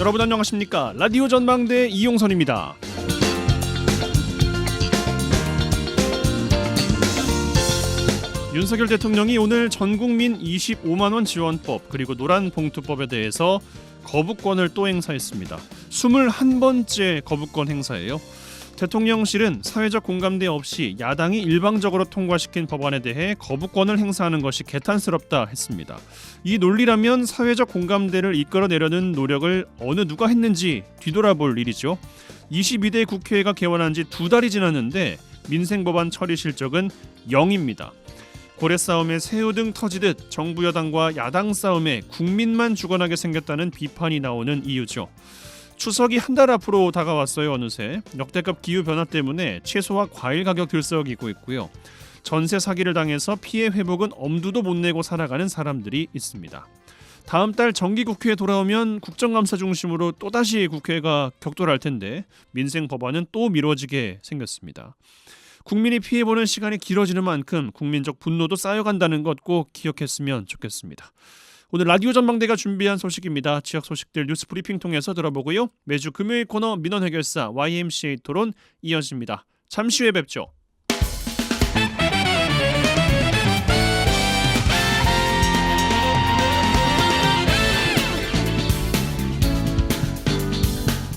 여러분 안녕하십니까? 라디오 전망대 이용선입니다. 윤석열 대통령이 오늘 전국민 25만원 지원법 그리고 노란봉투법에 대해서 거부권을 또 행사했습니다. 21번째 거부권 행사예요. 대통령실은 사회적 공감대 없이 야당이 일방적으로 통과시킨 법안에 대해 거부권을 행사하는 것이 개탄스럽다 했습니다. 이 논리라면 사회적 공감대를 이끌어내려는 노력을 어느 누가 했는지 뒤돌아볼 일이죠. 22대 국회가 개원한 지 2달이 지났는데 민생법안 처리 실적은 0입니다. 고래 싸움에 새우등 터지듯 정부 여당과 야당 싸움에 국민만 죽어나게 생겼다는 비판이 나오는 이유죠. 추석이 한 달 앞으로 다가왔어요. 어느새 역대급 기후변화 때문에 채소와 과일 가격 들썩이고 있고요. 전세 사기를 당해서 피해 회복은 엄두도 못 내고 살아가는 사람들이 있습니다. 다음 달 정기국회에 돌아오면 국정감사 중심으로 또다시 국회가 격돌할 텐데 민생 법안은 또 미뤄지게 생겼습니다. 국민이 피해보는 시간이 길어지는 만큼 국민적 분노도 쌓여간다는 것 꼭 기억했으면 좋겠습니다. 오늘 라디오 전망대가 준비한 소식입니다. 지역 소식들 뉴스 브리핑 통해서 들어보고요. 매주 금요일 코너 민원 해결사 YMCA 토론 이어집니다. 잠시 후에 뵙죠.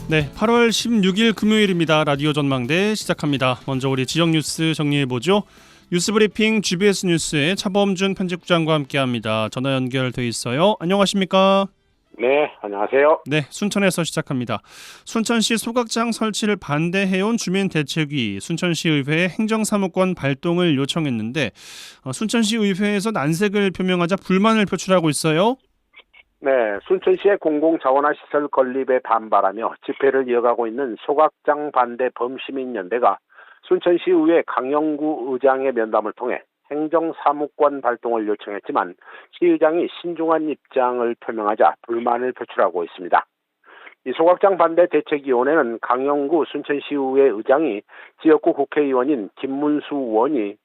네, 8월 16일 금요일입니다. 라디오 전망대 시작합니다. 먼저 우리 지역 뉴스 정리해보죠. 뉴스브리핑 GBS 뉴스의 차범준 편집국장과 함께합니다. 전화 연결돼 있어요. 안녕하십니까? 네, 안녕하세요. 네, 순천에서 시작합니다. 순천시 소각장 설치를 반대해온 주민대책위 순천시의회에 행정사무권 발동을 요청했는데 순천시의회에서 난색을 표명하자 불만을 표출하고 있어요. 네, 순천시의 공공자원화시설 건립에 반발하며 집회를 이어가고 있는 소각장 반대 범시민연대가 순천시의회 강영구 의장의 면담을 통해 행정사무권 발동을 요청했지만 시의장이 신중한 입장을 표명하자 불만을 표출하고 있습니다. 이 소각장 반대 대책위원회는 강영구 순천시의회 의장이 지역구 국회의원인 김문수 의원이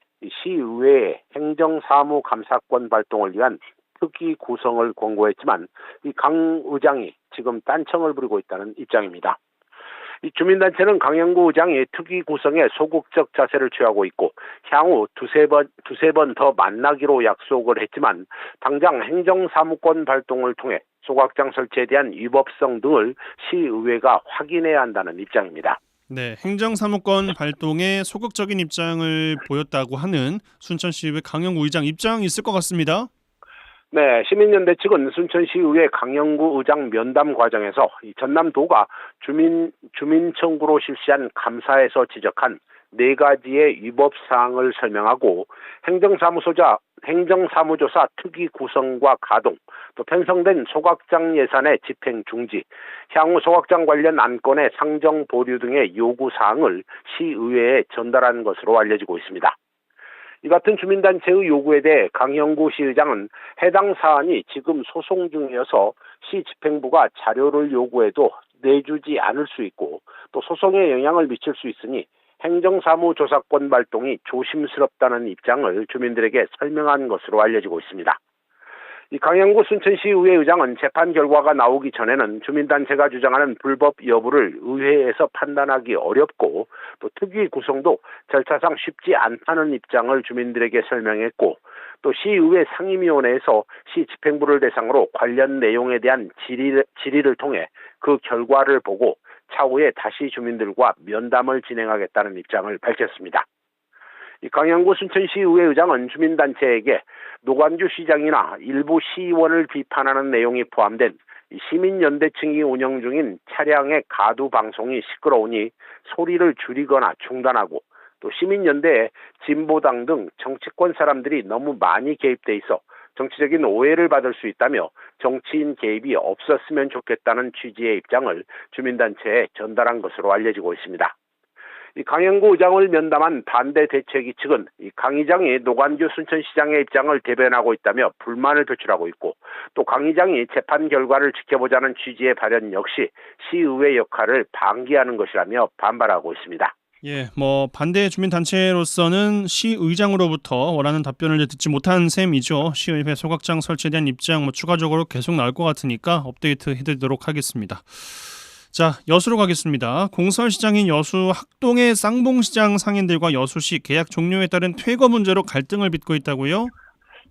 시의회에 행정사무감사권 발동을 위한 특위 구성을 권고했지만 이 강 의장이 지금 딴청을 부리고 있다는 입장입니다. 이 주민단체는 강영구 의장이 특위 구성에 소극적 자세를 취하고 있고 향후 두세 번 더 만나기로 약속을 했지만 당장 행정사무권 발동을 통해 소각장 설치에 대한 위법성 등을 시의회가 확인해야 한다는 입장입니다. 네, 행정사무권 발동에 소극적인 입장을 보였다고 하는 순천시의회 강영구 의장 입장이 있을 것 같습니다. 네, 시민연대 측은 순천시의회 강영구 의장 면담 과정에서 전남도가 주민청구로 실시한 감사에서 지적한 4가지의 위법사항을 설명하고 행정사무조사 특위 구성과 가동, 또 편성된 소각장 예산의 집행 중지, 향후 소각장 관련 안건의 상정 보류 등의 요구사항을 시의회에 전달한 것으로 알려지고 있습니다. 이 같은 주민단체의 요구에 대해 강영구 시의장은 해당 사안이 지금 소송 중이어서 시 집행부가 자료를 요구해도 내주지 않을 수 있고 또 소송에 영향을 미칠 수 있으니 행정사무조사권 발동이 조심스럽다는 입장을 주민들에게 설명한 것으로 알려지고 있습니다. 이 강영구 순천시의회 의장은 재판 결과가 나오기 전에는 주민단체가 주장하는 불법 여부를 의회에서 판단하기 어렵고 또 특위 구성도 절차상 쉽지 않다는 입장을 주민들에게 설명했고 또 시의회 상임위원회에서 시 집행부를 대상으로 관련 내용에 대한 질의를 통해 그 결과를 보고 차후에 다시 주민들과 면담을 진행하겠다는 입장을 밝혔습니다. 이 강영구 순천시의회 의장은 주민단체에게 노관규 시장이나 일부 시의원을 비판하는 내용이 포함된 시민연대층이 운영 중인 차량의 가두 방송이 시끄러우니 소리를 줄이거나 중단하고 또 시민연대에 진보당 등 정치권 사람들이 너무 많이 개입돼 있어 정치적인 오해를 받을 수 있다며 정치인 개입이 없었으면 좋겠다는 취지의 입장을 주민단체에 전달한 것으로 알려지고 있습니다. 이 강영구 의장을 면담한 반대 대책위 측은 이 강 의장이 노관규 순천시장의 입장을 대변하고 있다며 불만을 표출하고 있고 또 강 의장이 재판 결과를 지켜보자는 취지의 발언 역시 시의회 역할을 방기하는 것이라며 반발하고 있습니다. 예, 반대 주민단체로서는 시의장으로부터 원하는 답변을 듣지 못한 셈이죠. 시의회 소각장 설치에 대한 입장 추가적으로 계속 나올 것 같으니까 업데이트 해드리도록 하겠습니다. 자, 여수로 가겠습니다. 공설시장인 여수 학동의 쌍봉시장 상인들과 여수시 계약 종료에 따른 퇴거 문제로 갈등을 빚고 있다고요?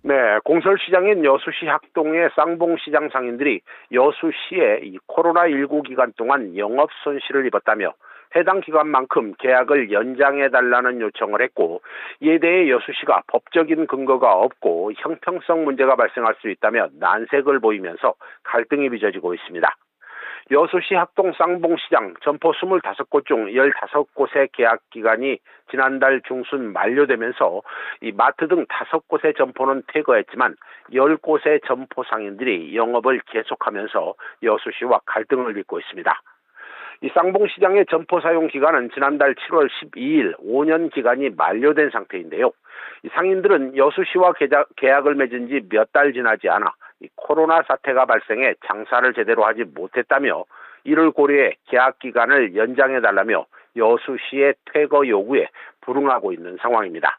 네, 공설시장인 여수시 학동의 쌍봉시장 상인들이 여수시에 이 코로나19 기간 동안 영업 손실을 입었다며 해당 기간만큼 계약을 연장해달라는 요청을 했고, 이에 대해 여수시가 법적인 근거가 없고 형평성 문제가 발생할 수 있다며 난색을 보이면서 갈등이 빚어지고 있습니다. 여수시 학동 쌍봉시장 점포 25곳 중 15곳의 계약 기간이 지난달 중순 만료되면서 이 마트 등 5곳의 점포는 퇴거했지만 10곳의 점포 상인들이 영업을 계속하면서 여수시와 갈등을 빚고 있습니다. 이 쌍봉시장의 점포 사용 기간은 지난달 7월 12일 5년 기간이 만료된 상태인데요. 이 상인들은 여수시와 계약을 맺은 지 몇 달 지나지 않아 이 코로나 사태가 발생해 장사를 제대로 하지 못했다며 이를 고려해 계약 기간을 연장해달라며 여수시의 퇴거 요구에 불응하고 있는 상황입니다.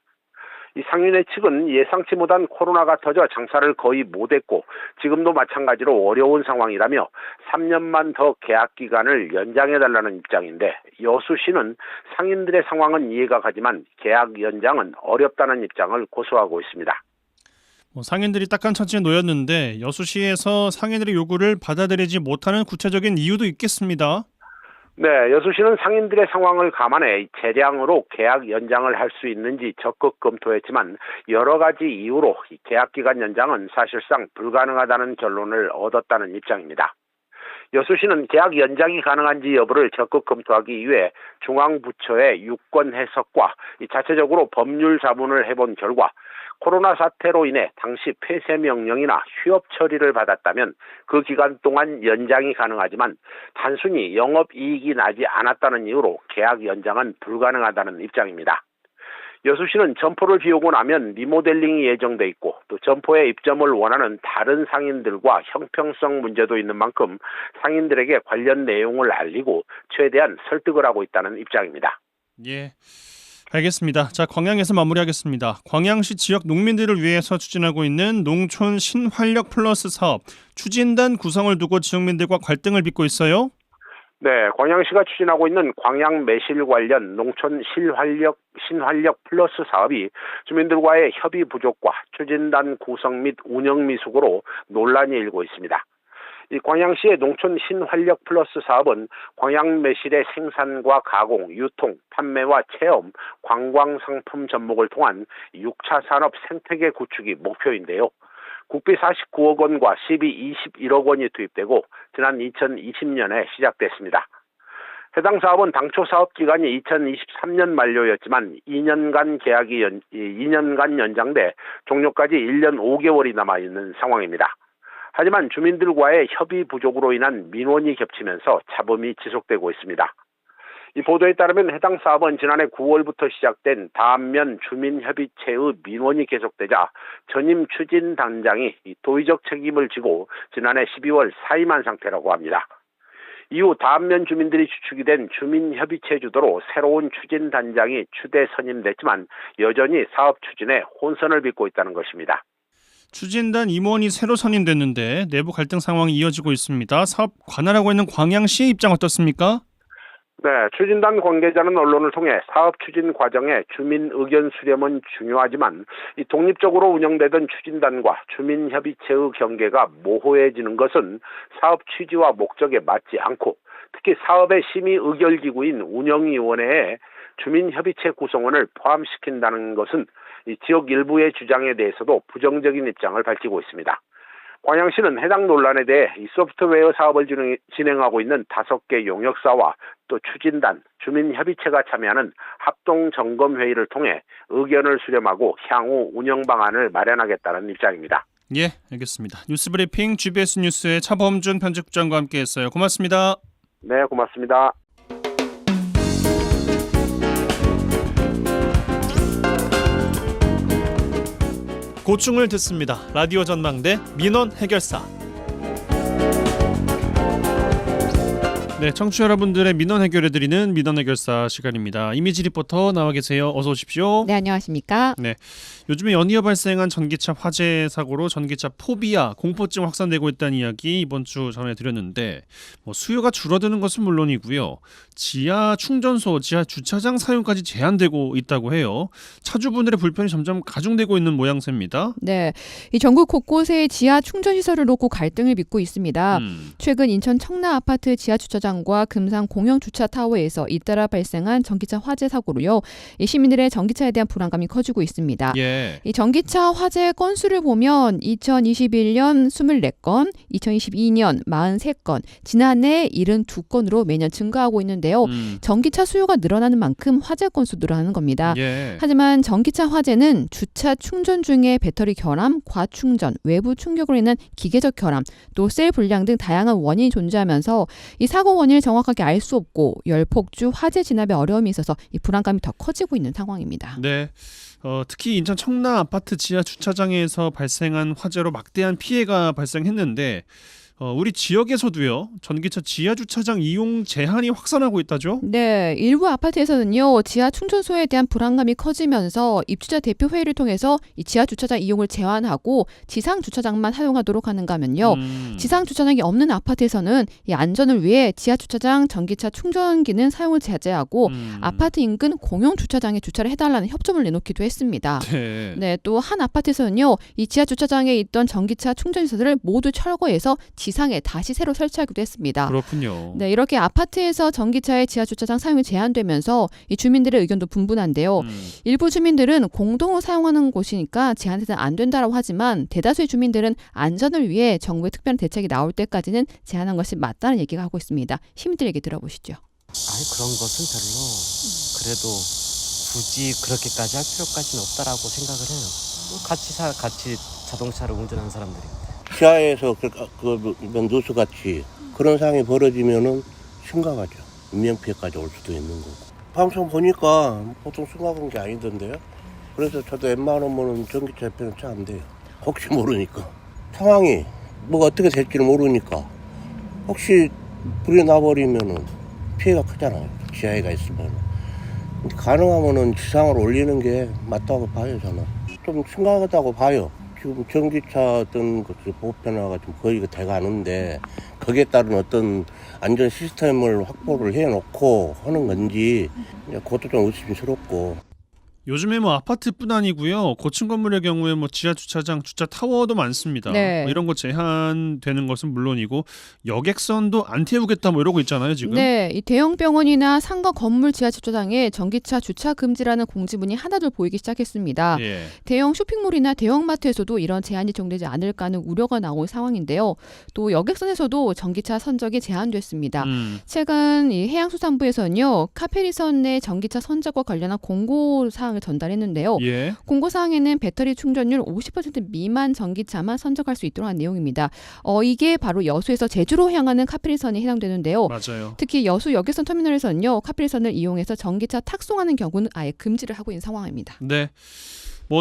이 상인회 측은 예상치 못한 코로나가 터져 장사를 거의 못했고 지금도 마찬가지로 어려운 상황이라며 3년만 더 계약 기간을 연장해달라는 입장인데, 여수시는 상인들의 상황은 이해가 가지만 계약 연장은 어렵다는 입장을 고수하고 있습니다. 상인들이 딱한 처지에 놓였는데 여수시에서 상인들의 요구를 받아들이지 못하는 구체적인 이유도 있겠습니다. 네, 여수시는 상인들의 상황을 감안해 재량으로 계약 연장을 할 수 있는지 적극 검토했지만 여러 가지 이유로 계약 기간 연장은 사실상 불가능하다는 결론을 얻었다는 입장입니다. 여수시는 계약 연장이 가능한지 여부를 적극 검토하기 위해 중앙부처의 유권 해석과 자체적으로 법률 자문을 해본 결과 코로나 사태로 인해 당시 폐쇄 명령이나 휴업 처리를 받았다면 그 기간 동안 연장이 가능하지만 단순히 영업이익이 나지 않았다는 이유로 계약 연장은 불가능하다는 입장입니다. 여수시는 점포를 비우고 나면 리모델링이 예정돼 있고 또 점포에 입점을 원하는 다른 상인들과 형평성 문제도 있는 만큼 상인들에게 관련 내용을 알리고 최대한 설득을 하고 있다는 입장입니다. 예, 알겠습니다. 자, 광양에서 마무리하겠습니다. 광양시 지역 농민들을 위해서 추진하고 있는 농촌 신활력 플러스 사업 추진단 구성을 두고 지역민들과 갈등을 빚고 있어요. 네, 광양시가 추진하고 있는 광양 매실 관련 농촌 신활력 플러스 사업이 주민들과의 협의 부족과 추진단 구성 및 운영 미숙으로 논란이 일고 있습니다. 이 광양시의 농촌 신활력 플러스 사업은 광양 매실의 생산과 가공, 유통, 판매와 체험, 관광 상품 접목을 통한 6차 산업 생태계 구축이 목표인데요. 국비 49억 원과 시비 21억 원이 투입되고 지난 2020년에 시작됐습니다. 해당 사업은 당초 사업 기간이 2023년 만료였지만 2년간 연장돼 종료까지 1년 5개월이 남아있는 상황입니다. 하지만 주민들과의 협의 부족으로 인한 민원이 겹치면서 잡음이 지속되고 있습니다. 이 보도에 따르면 해당 사업은 지난해 9월부터 시작된 다안면 주민협의체의 민원이 계속되자 전임 추진단장이 도의적 책임을 지고 지난해 12월 사임한 상태라고 합니다. 이후 다안면 주민들이 주축이 된 주민협의체 주도로 새로운 추진단장이 추대 선임됐지만 여전히 사업 추진에 혼선을 빚고 있다는 것입니다. 추진단 임원이 새로 선임됐는데 내부 갈등 상황이 이어지고 있습니다. 사업 관할하고 있는 광양시의 입장 어떻습니까? 네, 추진단 관계자는 언론을 통해 사업 추진 과정에 주민 의견 수렴은 중요하지만 이 독립적으로 운영되던 추진단과 주민협의체의 경계가 모호해지는 것은 사업 취지와 목적에 맞지 않고 특히 사업의 심의 의결기구인 운영위원회에 주민협의체 구성원을 포함시킨다는 것은 이 지역 일부의 주장에 대해서도 부정적인 입장을 밝히고 있습니다. 광양시는 해당 논란에 대해 이 소프트웨어 사업을 진행하고 있는 5개 용역사와 또 추진단, 주민협의체가 참여하는 합동점검회의를 통해 의견을 수렴하고 향후 운영 방안을 마련하겠다는 입장입니다. 예, 알겠습니다. 뉴스브리핑 GBS 뉴스의 차범준 편집부장과 함께했어요. 고맙습니다. 네, 고맙습니다. 고충을 듣습니다. 라디오 전망대 민원 해결사. 네, 청취자 여러분들의 민원 해결해드리는 민원 해결사 시간입니다. 이미지 리포터 나와 계세요. 어서 오십시오. 네, 안녕하십니까? 네, 요즘에 연이어 발생한 전기차 화재 사고로 전기차 포비아, 공포증 확산되고 있다는 이야기 이번 주 전해드렸는데 수요가 줄어드는 것은 물론이고요. 지하 충전소, 지하 주차장 사용까지 제한되고 있다고 해요. 차주분들의 불편이 점점 가중되고 있는 모양새입니다. 네, 이 전국 곳곳에 지하 충전 시설을 놓고 갈등을 빚고 있습니다. 최근 인천 청라 아파트 지하 주차장과 금산 공영 주차 타워에서 잇따라 발생한 전기차 화재 사고로요. 이 시민들의 전기차에 대한 불안감이 커지고 있습니다. 예. 이 전기차 화재 건수를 보면 2021년 24건, 2022년 43건, 지난해 72건으로 매년 증가하고 있는데요. 전기차 수요가 늘어나는 만큼 화재 건수 늘어나는 겁니다. 예. 하지만 전기차 화재는 주차 충전 중에 배터리 결함, 과충전, 외부 충격으로 인한 기계적 결함, 또 셀 불량 등 다양한 원인이 존재하면서 이 사고 원인을 정확하게 알 수 없고 열폭주, 화재 진압에 어려움이 있어서 이 불안감이 더 커지고 있는 상황입니다. 네. 특히 인천 청라 아파트 지하 주차장에서 발생한 화재로 막대한 피해가 발생했는데 우리 지역에서도요. 전기차 지하 주차장 이용 제한이 확산하고 있다죠? 네, 일부 아파트에서는요. 지하 충전소에 대한 불안감이 커지면서 입주자 대표 회의를 통해서 이 지하 주차장 이용을 제한하고 지상 주차장만 사용하도록 하는가 하면요. 지상 주차장이 없는 아파트에서는 이 안전을 위해 지하 주차장 전기차 충전기는 사용을 자제하고 아파트 인근 공용 주차장에 주차를 해달라는 협조를 내놓기도 했습니다. 네. 네, 또 한 아파트에서는요. 이 지하 주차장에 있던 전기차 충전 시설을 모두 철거해서 지상에 다시 새로 설치하기도 했습니다. 그렇군요. 네, 이렇게 아파트에서 전기차의 지하 주차장 사용이 제한되면서 이 주민들의 의견도 분분한데요. 일부 주민들은 공동으로 사용하는 곳이니까 제한해서는 안 된다라고 하지만 대다수의 주민들은 안전을 위해 정부의 특별한 대책이 나올 때까지는 제한한 것이 맞다는 얘기가 하고 있습니다. 시민들 얘기 들어보시죠. 아니 그런 것은 별로 그래도 굳이 그렇게까지 할 필요까지는 없다라고 생각을 해요. 같이 자동차를 운전하는 사람들인데. 지하에서 그 누수같이 그런 상황이 벌어지면은 심각하죠. 인명피해까지 올 수도 있는 거고. 방송 보니까 보통 심각한 게 아니던데요. 그래서 저도 웬만하면 전기차 옆에는 차 안 돼요. 혹시 모르니까. 상황이 뭐가 어떻게 될지는 모르니까. 혹시 불이 나버리면은 피해가 크잖아요. 지하에가 있으면. 가능하면은 지상으로 올리는 게 맞다고 봐요, 저는. 좀 심각하다고 봐요. 지금 전기차 어떤 보편화가 좀 거의 돼가는데 거기에 따른 어떤 안전 시스템을 확보를 해놓고 하는 건지 그것도 좀 의심스럽고. 요즘에 아파트뿐 아니고요. 고층 건물의 경우에 지하 주차장, 주차 타워도 많습니다. 네. 이런 거 제한되는 것은 물론이고 여객선도 안 태우겠다 이러고 있잖아요, 지금. 네, 이 대형 병원이나 상가 건물 지하 주차장에 전기차 주차 금지라는 공지문이 하나둘 보이기 시작했습니다. 예. 대형 쇼핑몰이나 대형마트에서도 이런 제한이 적용되지 않을까 하는 우려가 나온 상황인데요. 또 여객선에서도 전기차 선적이 제한됐습니다. 최근 이 해양수산부에서는요. 카페리선 내 전기차 선적과 관련한 공고사항을 전달했는데요. 예. 공고사항에는 배터리 충전율 50% 미만 전기차만 선적할 수 있도록 한 내용입니다. 이게 바로 여수에서 제주로 향하는 카페리선에 해당되는데요. 맞아요. 특히 여수 여객선 터미널에서는요. 카페리선을 이용해서 전기차 탁송하는 경우는 아예 금지를 하고 있는 상황입니다. 네.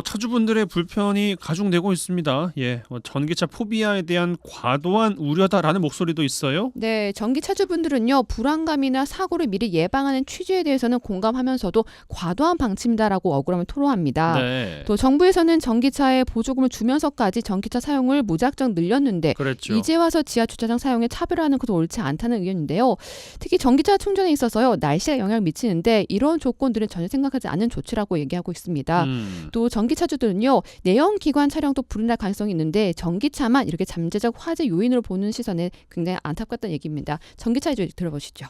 차주분들의 불편이 가중되고 있습니다. 예, 전기차 포비아에 대한 과도한 우려다라는 목소리도 있어요. 네, 전기차주분들은요. 불안감이나 사고를 미리 예방하는 취지에 대해서는 공감하면서도 과도한 방침이다라고 억울함을 토로합니다. 네. 또 정부에서는 전기차에 보조금을 주면서까지 전기차 사용을 무작정 늘렸는데 그랬죠. 이제 와서 지하 주차장 사용에 차별화하는 것도 옳지 않다는 의견인데요. 특히 전기차 충전에 있어서요. 날씨가 영향을 미치는데 이런 조건들은 전혀 생각하지 않는 조치라고 얘기하고 있습니다. 또 전기차주들은요. 내연기관 차량도 불이 날 가능성이 있는데 전기차만 이렇게 잠재적 화재 요인으로 보는 시선에 굉장히 안타깝다는 얘기입니다. 전기차 얘기 들어보시죠.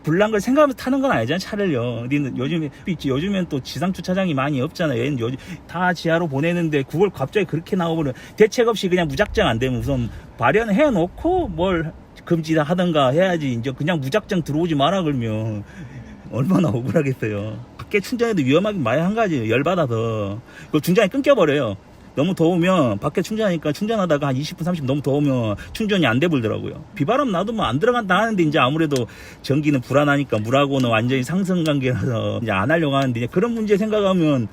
불난 걸 생각하면서 타는 건 아니잖아, 차를요. 요즘엔 또 지상 주차장이 많이 없잖아요. 얘는 요즘 다 지하로 보내는데 그걸 갑자기 그렇게 나오면 대책 없이 그냥 무작정 안 되면 우선 발현해 놓고 뭘 금지다 하던가 해야지. 이제 그냥 무작정 들어오지 마라 그러면 얼마나 억울하겠어요. 밖에 충전해도 위험하긴 많이 한 가지. 열받아서 그 중간에 끊겨버려요. 너무 더우면 밖에 충전하니까 충전하다가 한 20분 30분 너무 더우면 충전이 안 돼 불더라고요. 비바람 놔두면 안 들어간다 하는데 이제 아무래도 전기는 불안하니까 물하고는 완전히 상승관계라서 이제 안 하려고 하는데 이제 그런 문제 생각하면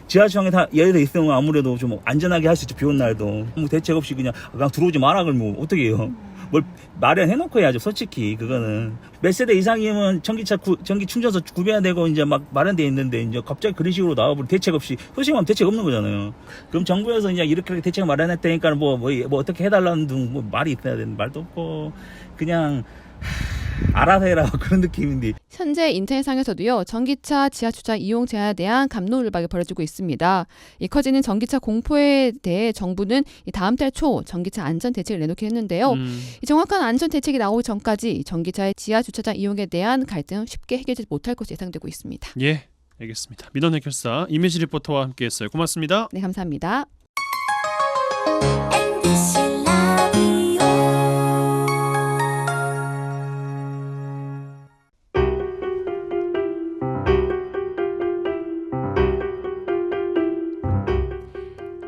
지하철에 다 예를 들어 있으면 아무래도 좀 안전하게 할 수 있죠. 비 온 날도 대책 없이 그냥 들어오지 마라 그러면 어떻게 해요. 뭘 마련해놓고 해야죠. 솔직히 그거는 몇 세대 이상이면 전기 충전소 구비해야 되고 이제 막 마련돼 있는데 이제 갑자기 그런 식으로 나와버리 대책 없이 솔직히 말하면 대책 없는 거잖아요. 그럼 정부에서 이제 이렇게 대책 마련했다니까 뭐 어떻게 해달라는 등 뭐 말이 있어야 되는 말도 없고 그냥 알아서 해라 그런 느낌인데. 현재 인터넷상에서도요, 전기차 지하 주차 이용 제한에 대한 갑론을박이 벌어지고 있습니다. 이 커지는 전기차 공포에 대해 정부는 이 다음 달 초 전기차 안전 대책을 내놓긴 했는데요. 이 정확한 안전 대책이 나오기 전까지 전기차의 지하 주차장 이용에 대한 갈등은 쉽게 해결되지 못할 것으로 예상되고 있습니다. 예, 알겠습니다. 민원 해결사 이미지 리포터와 함께했어요. 고맙습니다. 네, 감사합니다.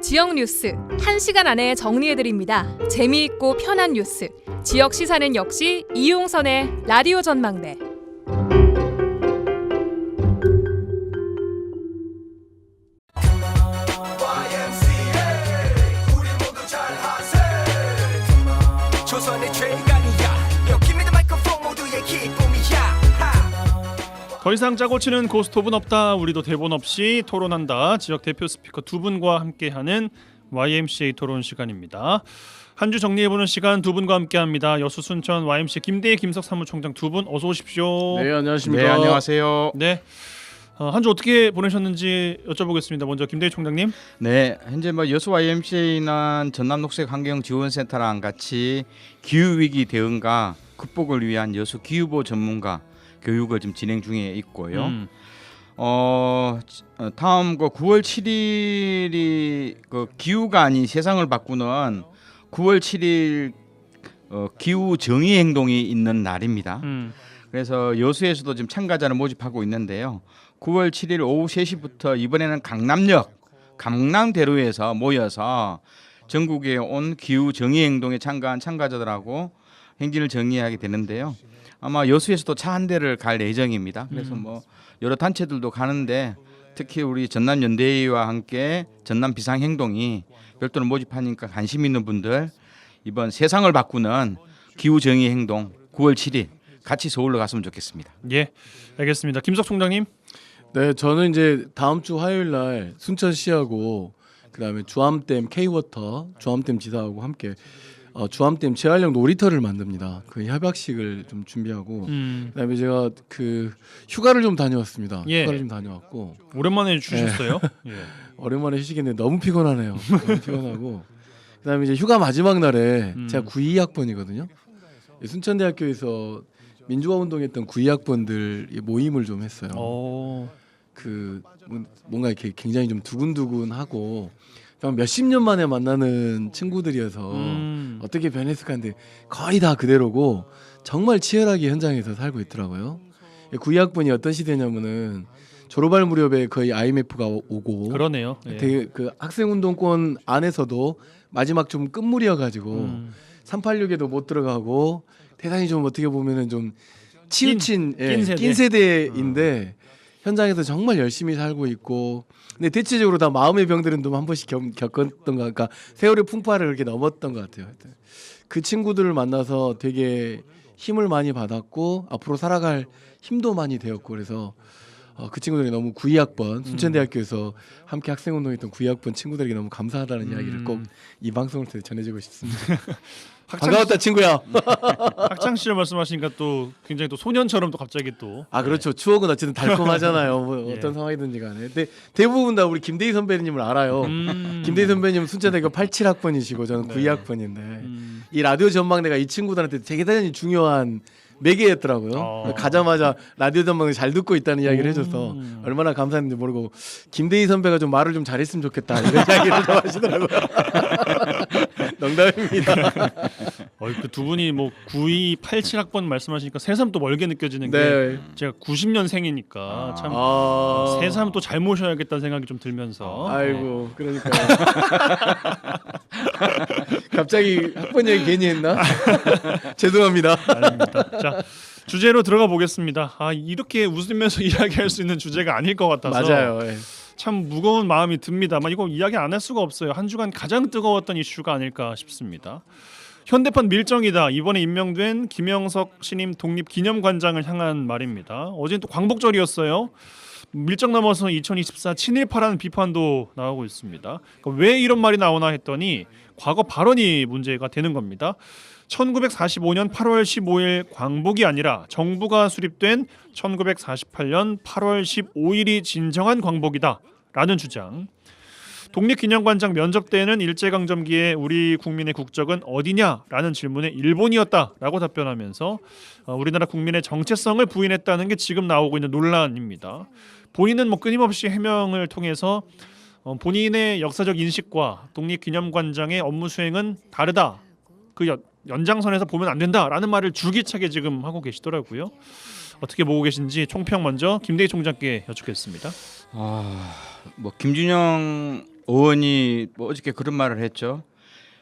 지역 뉴스 1시간 안에 정리해드립니다. 재미있고 편한 뉴스, 지역 시사는 역시 이용선의 라디오 전망대. 더 이상 짜고 치는 고스톱은 없다. 우리도 대본 없이 토론한다. 지역 대표 스피커 두 분과 함께하는 YMCA 토론 시간입니다. 한 주 정리해보는 시간 두 분과 함께합니다. 여수 순천 YMCA 김대희 김석 사무총장 두 분 어서 오십시오. 네, 안녕하십니까. 네, 안녕하세요. 네, 한 주 어떻게 보내셨는지 여쭤보겠습니다. 먼저 김대희 총장님. 네, 현재 여수 YMCA는 전남 녹색 환경 지원센터랑 같이 기후 위기 대응과 극복을 위한 여수 기후보호 전문가 교육을 지금 진행 중에 있고요. 다음 9월 7일이 기후가 아닌 세상을 바꾸는 9월 7일 기후 정의 행동이 있는 날입니다. 그래서 여수에서도 지금 참가자를 모집하고 있는데요. 9월 7일 오후 3시부터 이번에는 강남역 강남대로에서 모여서 전국에 온 기후 정의 행동에 참가한 참가자들하고 행진을 정리하게 되는데요. 아마 여수에서도 차 한 대를 갈 예정입니다. 그래서 여러 단체들도 가는데 특히 우리 전남 연대회와 함께 전남 비상행동이 별도로 모집하니까 관심 있는 분들 이번 세상을 바꾸는 기후 정의 행동 9월 7일 같이 서울로 갔으면 좋겠습니다. 예, 알겠습니다. 김석 총장님. 네, 저는 이제 다음 주 화요일 날 순천시하고 그다음에 주암댐 K워터 주암댐 지사하고 함께 주암댐 재활용 놀이터를 만듭니다. 그 협약식을 좀 준비하고 그다음에 제가 그 휴가를 좀 다녀왔습니다. 예. 휴가를 좀 다녀왔고 오랜만에 주셨어요. 예. 오랜만에 휴식했는데 너무 피곤하네요. 너무 피곤하고 그다음에 이제 휴가 마지막 날에 제가 92학번이거든요. 순천대학교에서 민주화 운동했던 92학번들 모임을 좀 했어요. 그 뭔가 이렇게 굉장히 좀 두근두근하고 몇십 년 만에 만나는 친구들이어서 어떻게 변했을까 하는데 거의 다 그대로고 정말 치열하게 현장에서 살고 있더라고요. 92학번이 어떤 시대냐면은 졸업할 무렵에 거의 IMF가 오고 그러네요. 예. 되게 그 학생운동권 안에서도 마지막 좀 끝물이어가지고 386에도 못 들어가고 대단히 좀 어떻게 보면은 좀 치우친 낀 세대인데 현장에서 정말 열심히 살고 있고 근데 대체적으로 다 마음의 병들은 좀 한 번씩 겪었던 것 그러니까 세월의 풍파를 그렇게 넘었던 것 같아요. 그 친구들을 만나서 되게 힘을 많이 받았고 앞으로 살아갈 힘도 많이 되었고 그래서 그 친구들이 너무 92학번 순천대학교에서 함께 학생운동했던 92학번 친구들에게 너무 감사하다는 이야기를 꼭 이 방송을 통해 전해주고 싶습니다. 반가웠다 친구야. 학창 시절 말씀하시니까 또 굉장히 또 소년처럼 또 갑자기 또 그렇죠. 추억은 어쨌든 달콤하잖아요. 뭐 예. 어떤 상황이든지 간에. 근데 대부분 다 우리 김대희 선배님을 알아요. 김대희 선배님은 순천대학교 87학번이시고 저는 92학번인데 이 라디오 전망대가 이 친구들한테 되게 대단히 중요한 매개였더라고요. 가자마자 라디오 전망을 잘 듣고 있다는 이야기를 해줘서 얼마나 감사했는지 모르고 김대희 선배가 좀 말을 좀 잘했으면 좋겠다 이런 이야기를 좀 하시더라고요. 농담입니다. 그 두 분이 뭐 92, 87학번 말씀하시니까 새삼 또 멀게 느껴지는 네. 게 제가 90년생이니까 참 새삼 또 잘 모셔야겠다는 생각이 좀 들면서 아이고 그러니까요. 갑자기 학번 얘기 괜히 했나? 죄송합니다. 아닙니다. 자, 주제로 들어가 보겠습니다. 이렇게 웃으면서 이야기할 수 있는 주제가 아닐 것 같아서 맞아요. 예. 참 무거운 마음이 듭니다. 이거 이야기 안 할 수가 없어요. 한 주간 가장 뜨거웠던 이슈가 아닐까 싶습니다. 현대판 밀정이다. 이번에 임명된 김영석 신임 독립기념관장을 향한 말입니다. 어제는 또 광복절이었어요. 밀정 넘어서 2024 친일파라는 비판도 나오고 있습니다. 그러니까 왜 이런 말이 나오나 했더니 과거 발언이 문제가 되는 겁니다. 1945년 8월 15일 광복이 아니라 정부가 수립된 1948년 8월 15일이 진정한 광복이다 라는 주장. 독립기념관장 면접 때에는 일제강점기에 우리 국민의 국적은 어디냐라는 질문에 일본이었다라고 답변하면서 우리나라 국민의 정체성을 부인했다는 게 지금 나오고 있는 논란입니다. 본인은 끊임없이 해명을 통해서 본인의 역사적 인식과 독립기념관장의 업무 수행은 다르다. 그 연장선에서 보면 안 된다라는 말을 줄기차게 지금 하고 계시더라고요. 어떻게 보고 계신지 총평 먼저 김대희 총장께 여쭙겠습니다. 김준영 의원이 어저께 그런 말을 했죠.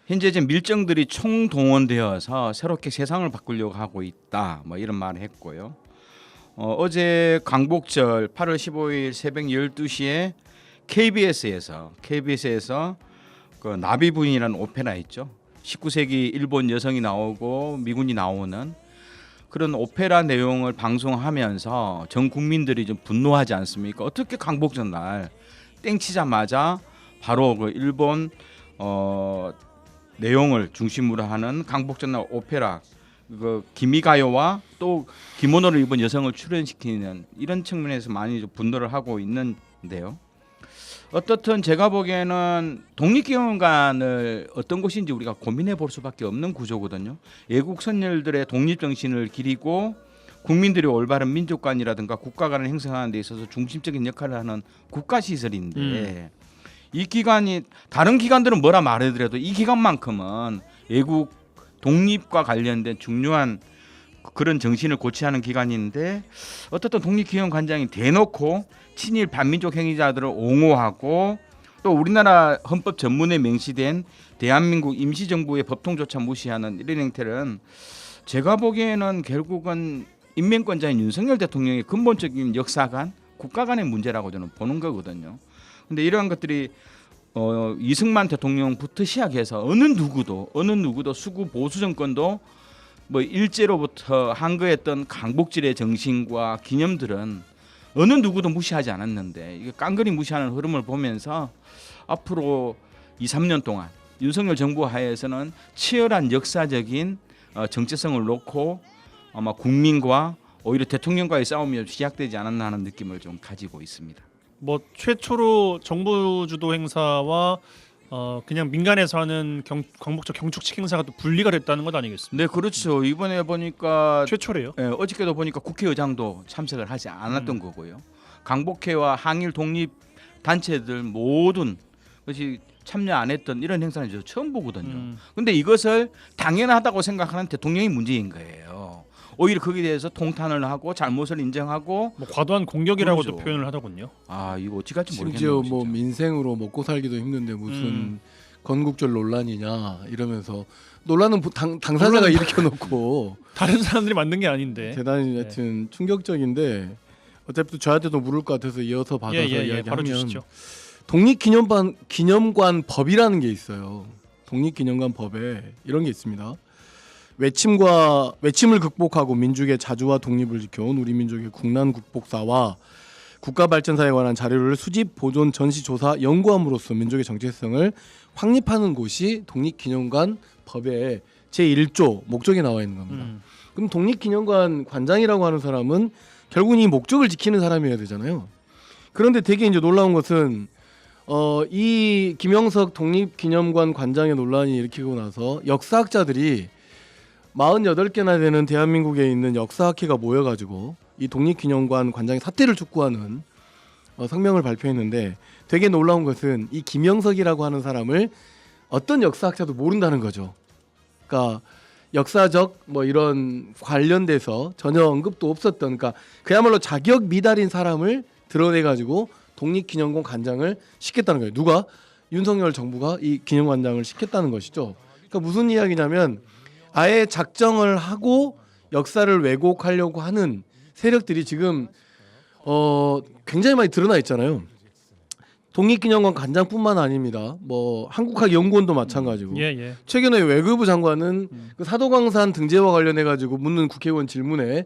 현재 이제 밀정들이 총동원되어서 새롭게 세상을 바꾸려고 하고 있다. 이런 말을 했고요. 어제 광복절 8월 15일 새벽 12시에 KBS에서 그 나비부인이라는 오페라 있죠. 19세기 일본 여성이 나오고 미군이 나오는 그런 오페라 내용을 방송하면서 전 국민들이 좀 분노하지 않습니까? 어떻게 광복절 날 땡치자마자 바로 그 일본 내용을 중심으로 하는 광복절 날 오페라 그 기미가요와 또 기모노를 입은 여성을 출연시키는 이런 측면에서 많이 좀 분노를 하고 있는데요. 어떻든 제가 보기에는 독립기념관을 어떤 곳인지 우리가 고민해 볼 수밖에 없는 구조거든요. 애국 선열들의 독립 정신을 기리고 국민들이 올바른 민족관이라든가 국가관을 형성하는 데 있어서 중심적인 역할을 하는 국가시설인데 이 기관이 다른 기관들은 뭐라 말하더라도 이 기관만큼은 애국 독립과 관련된 중요한 그런 정신을 고취하는 기관인데 어떻든 독립기념관장이 대놓고 친일 반민족 행위자들을 옹호하고 또 우리나라 헌법 전문에 명시된 대한민국 임시정부의 법통조차 무시하는 이런 행태는 제가 보기에는 결국은 인명권자인 윤석열 대통령의 근본적인 역사관, 국가관의 문제라고 저는 보는 거거든요. 근데 이러한 것들이 이승만 대통령부터 시작해서 어느 누구도 수구 보수 정권도 일제로부터 한거했던 강복질의 정신과 기념들은 어느 누구도 무시하지 않았는데 이게 깡그리 무시하는 흐름을 보면서 앞으로 2, 3년 동안 윤석열 정부 하에서는 치열한 역사적인 정체성을 놓고 아마 국민과 오히려 대통령과의 싸움이 시작되지 않았나 하는 느낌을 좀 가지고 있습니다. 최초로 정부 주도 행사와 그냥 민간에서 하는 광복절 경축식 행사가 또 분리가 됐다는 것 아니겠습니까? 네, 그렇죠. 이번에 보니까 최초래요. 네, 어저께도 보니까 국회의장도 참석을 하지 않았던 거고요. 강복회와 항일 독립 단체들 모든 것이 참여 안 했던 이런 행사는 저 처음 보거든요. 근데 이것을 당연하다고 생각하는 대통령이 문제인 거예요. 오히려 거기에 대해서 통탄을 하고 잘못을 인정하고 과도한 공격이라고도 그러죠. 표현을 하더군요. 이거 어찌 갈지 모르겠네요. 심지어 민생으로 먹고 살기도 힘든데 무슨 건국절 논란이냐 이러면서 논란은 당사자가 일으켜놓고 다른 사람들이 만든 게 아닌데 대단히 하여튼 충격적인데 어차피 저한테도 물을 것 같아서 이어서 받아서 이야기하면 바로 주시죠. 독립기념관 법이라는 게 있어요. 독립기념관 법에 이런 게 있습니다. 외침을 극복하고 민족의 자주와 독립을 지켜온 우리 민족의 국난 국복사와 국가 발전사에 관한 자료를 수집, 보존, 전시, 조사, 연구함으로써 민족의 정체성을 확립하는 곳이 독립기념관 법의 제1조 목적에 나와 있는 겁니다. 그럼 독립기념관 관장이라고 하는 사람은 결국은 이 목적을 지키는 사람이어야 되잖아요. 그런데 되게 이제 놀라운 것은 이 김영석 독립기념관 관장의 논란이 일으키고 나서 역사학자들이 48개나 되는 대한민국에 있는 역사학회가 모여가지고 이 독립기념관 관장의 사퇴를 촉구하는 성명을 발표했는데 되게 놀라운 것은 이 김영석이라고 하는 사람을 어떤 역사학자도 모른다는 거죠. 그러니까 역사적 이런 관련돼서 전혀 언급도 없었던 그러니까 그야말로 자격 미달인 사람을 드러내가지고 독립기념관 관장을 시켰다는 거예요. 누가? 윤석열 정부가 이 기념관장을 시켰다는 것이죠. 그러니까 무슨 이야기냐면 아예 작정을 하고 역사를 왜곡하려고 하는 세력들이 지금 굉장히 많이 드러나 있잖아요. 독립기념관 관장뿐만 아닙니다. 뭐 한국학연구원도 마찬가지고. 예. 최근에 외교부 장관은 그 사도광산 등재와 관련해 가지고 묻는 국회의원 질문에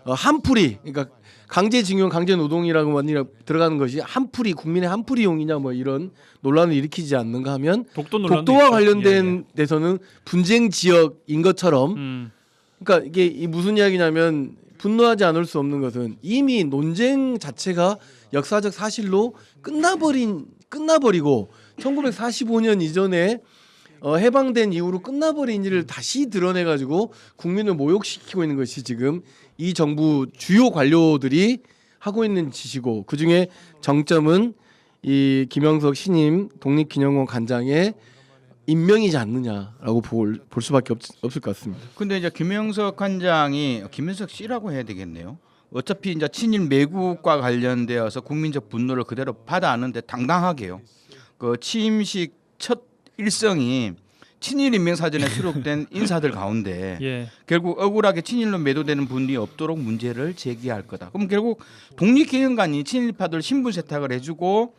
한풀이, 그러니까 강제징용, 강제노동이라고 들어가는 것이 한풀이 국민의 한풀이용이냐 뭐 이런 논란을 일으키지 않는가 하면 독도와 관련된 데서는 분쟁 지역인 것처럼 그러니까 이게 무슨 이야기냐면 분노하지 않을 수 없는 것은 이미 논쟁 자체가 역사적 사실로 끝나버리고 1945년 이전에 해방된 이후로 끝나버린 일을 다시 드러내가지고 국민을 모욕시키고 있는 것이 지금 이 정부 주요 관료들이 하고 있는 짓이고 그중에 정점은 이 김영석 신임 독립기념관 관장의 임명이지 않느냐라고 볼 수밖에 없을 것 같습니다. 근데 이제 김영석 관장이 김영석 씨라고 해야 되겠네요. 어차피 이제 친일 매국과 관련되어서 국민적 분노를 그대로 받아안는데 당당하게요. 그 취임식 첫 일성이 친일 인명사전에 수록된 인사들 가운데 결국 억울하게 친일로 매도되는 분이 없도록 문제를 제기할 거다. 그럼 결국 독립기념관이 친일파들 신분 세탁을 해주고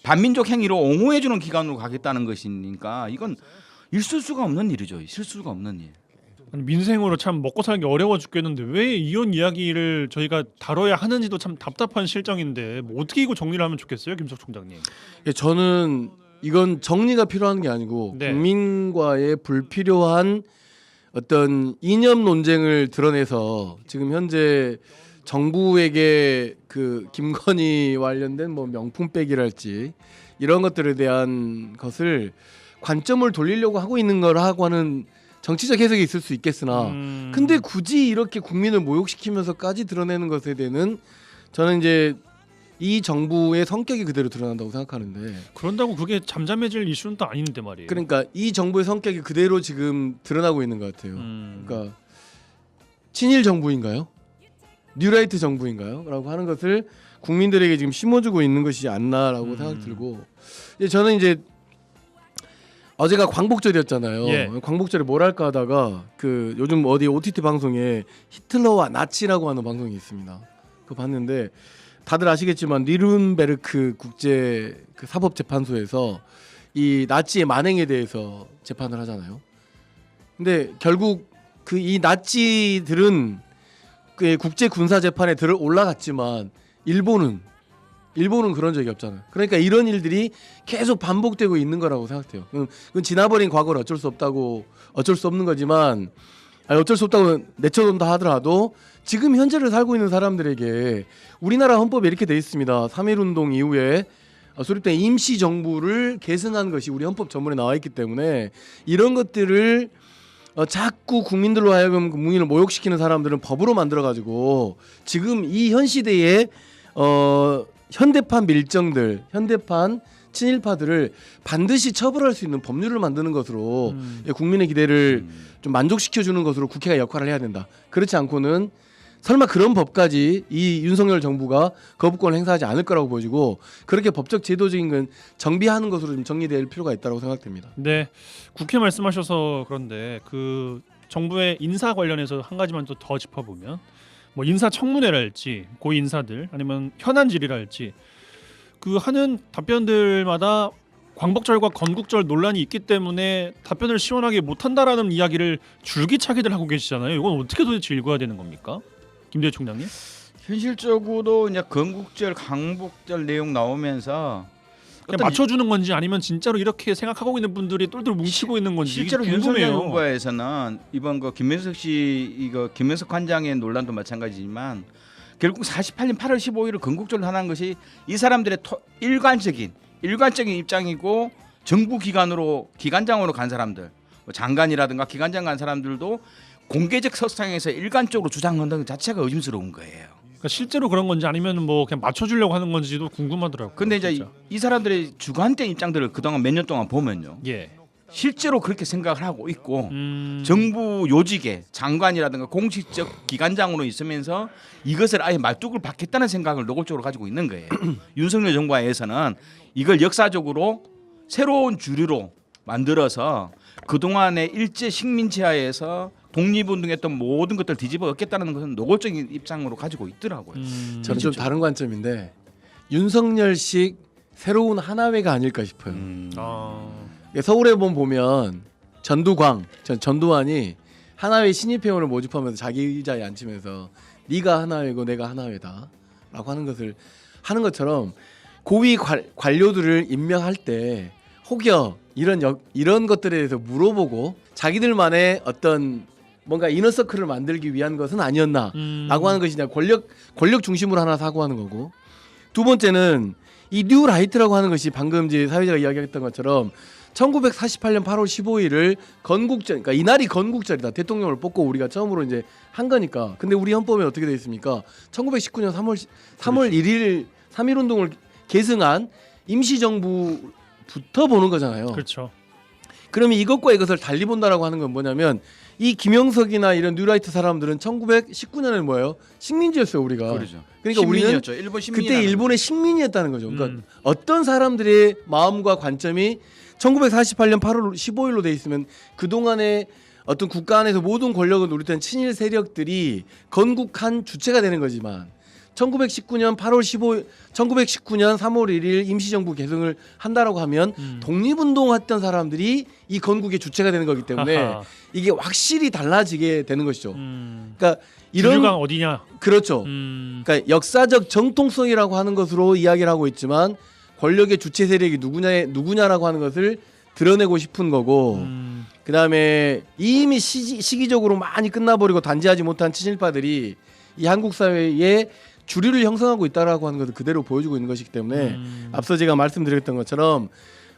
반민족 행위로 옹호해주는 기관으로 가겠다는 것이니까 이건 있을 수가 없는 일이죠. 있을 수가 없는 일. 아니, 민생으로 참 먹고 살기 어려워 죽겠는데 왜 이혼 이야기를 저희가 다뤄야 하는지도 참 답답한 실정인데 뭐 어떻게 이거 정리를 하면 좋겠어요, 김석 총장님? 저는 이건 정리가 필요한 게 아니고 국민과의 불필요한 어떤 이념 논쟁을 드러내서 지금 현재 정부에게 그 김건희 관련된 뭐 명품백이랄지 이런 것들에 대한 것을 관점을 돌리려고 하고 있는 거라고 하는 정치적 해석이 있을 수 있겠으나 근데 굳이 이렇게 국민을 모욕시키면서까지 드러내는 것에 대해서는 저는 이제 이 정부의 성격이 그대로 드러난다고 생각하는데 그런다고 그게 잠잠해질 이슈는 또 아닌데 말이에요. 그러니까 이 정부의 성격이 그대로 지금 드러나고 있는 것 같아요. 그러니까 친일 정부인가요? 뉴라이트 정부인가요? 라고 하는 것을 국민들에게 지금 심어주고 있는 것이지 않나라고 생각이 들고 저는 이제 어제가 광복절이었잖아요. 광복절에 뭘 할까 하다가 그 요즘 어디 OTT 방송에 히틀러와 나치라고 하는 방송이 있습니다. 그거 봤는데 다들 아시겠지만 니른베르크 국제 그 사법재판소에서 이 나치의 만행에 대해서 재판을 하잖아요. 근데 결국 그 이 나치들은 그 국제 군사 재판에 올라갔지만 일본은 그런 적이 없잖아요. 그러니까 이런 일들이 계속 반복되고 있는 거라고 생각해요. 그건 지나버린 과거를 어쩔 수 없는 거지만 어쩔 수 없다고 내쳐놓는다 하더라도 지금 현재를 살고 있는 사람들에게 우리나라 헌법에 이렇게 돼 있습니다. 3.1운동 이후에 수립된 임시정부를 계승한 것이 우리 헌법 전문에 나와 있기 때문에 이런 것들을 자꾸 국민들로 하여금 국민을 모욕시키는 사람들은 법으로 만들어가지고 지금 이 현 시대에 현대판 밀정들, 현대판 친일파들을 반드시 처벌할 수 있는 법률을 만드는 것으로 국민의 기대를 좀 만족시켜주는 것으로 국회가 역할을 해야 된다. 그렇지 않고는 설마 그런 법까지 이 윤석열 정부가 거부권을 행사하지 않을 거라고 보여지고 그렇게 법적 제도적인 건 정비하는 것으로 좀 정리될 필요가 있다고 생각됩니다. 네, 국회 말씀하셔서 그런데 그 정부의 인사 관련해서 한 가지만 또 더 짚어보면 뭐 인사청문회랄지 고위 인사들 아니면 현안 질의랄지 그 하는 답변들마다 광복절과 건국절 논란이 있기 때문에 답변을 시원하게 못한다라는 이야기를 줄기차게들 하고 계시잖아요. 이건 어떻게 도대체 읽어야 되는 겁니까? 김대희 총장님? 현실적으로 이제 건국절, 광복절 내용 나오면서 그냥 맞춰주는 건지 아니면 진짜로 이렇게 생각하고 있는 분들이 똘똘 뭉치고 있는 건지 실제로 윤석열 정부에서는 이번 그 김명석 씨 이거 김명석 관장의 논란도 마찬가지지만 결국 48년 8월 15일을 건국절로 하는 것이 이 사람들의 일관적인 입장이고 정부 기관장으로 간 사람들 뭐 장관이라든가 기관장 간 사람들도 공개적 석상에서 일관적으로 주장한다는 것 자체가 의심스러운 거예요. 그러니까 실제로 그런 건지 아니면 뭐 그냥 맞춰주려고 하는 건지도 궁금하더라고요. 근데 이제 이 사람들의 주관된 입장들을 그동안 몇 년 동안 보면요. 실제로 그렇게 생각을 하고 있고 정부 요직에 장관이라든가 공식적 기관장으로 있으면서 이것을 아예 말뚝을 박겠다는 생각을 노골적으로 가지고 있는 거예요. 윤석열 정부에서는 이걸 역사적으로 새로운 주류로 만들어서 그동안의 일제 식민지하에서 독립운동했던 모든 것들을 뒤집어 엎겠다는 것은 노골적인 입장으로 가지고 있더라고요. 저는 좀 다른 관점인데 윤석열식 새로운 하나회가 아닐까 싶어요. 아. 서울에 보면 전두환이 하나회 신입회원을 모집하면서 자기 의자에 앉히면서 네가 하나회고 내가 하나회다라고 하는 것처럼 고위 관료들을 임명할 때 혹여 이런 것들에 대해서 물어보고 자기들만의 어떤 뭔가 이너서클을 만들기 위한 것은 아니었나라고 하는 것이 그냥 권력 중심으로 하나 사고하는 거고, 두 번째는 이 뉴라이트라고 하는 것이 방금 이제 사회자가 이야기했던 것처럼 1948년 8월 15일을 건국절, 그러니까 이날이 건국절이다. 대통령을 뽑고 우리가 처음으로 이제 한 거니까. 근데 우리 헌법에 어떻게 되어 있습니까? 1919년 3월 1일 3.1 운동을 계승한 임시정부부터 보는 거잖아요. 그렇죠. 그러면 이것과 이것을 달리 본다라고 하는 건 뭐냐면, 이 김영석이나 이런 뉴라이트 사람들은 1919년에 뭐예요? 식민지였어요, 우리가. 그렇죠. 그러니까 식민이었죠. 우리는 일본 식민이 그때 일본의 식민이었다는 거죠. 그러니까 어떤 사람들의 마음과 관점이 1948년 8월 15일로 돼 있으면 그동안에 어떤 국가 안에서 모든 권력을 누리던 친일 세력들이 건국한 주체가 되는 거지만, 1919년 3월 1일 임시정부 개성을 한다라고 하면 독립운동했던 사람들이 이 건국의 주체가 되는 거기 때문에 하하. 이게 확실히 달라지게 되는 것이죠. 그러니까 주류가 어디냐? 그렇죠. 그러니까 역사적 정통성이라고 하는 것으로 이야기를 하고 있지만 권력의 주체 세력이 누구냐라고 하는 것을 드러내고 싶은 거고, 그다음에 이미 시기적으로 많이 끝나버리고 단지하지 못한 친일파들이 이 한국 사회에 주류를 형성하고 있다라고 하는 것을 그대로 보여주고 있는 것이기 때문에 앞서 제가 말씀드렸던 것처럼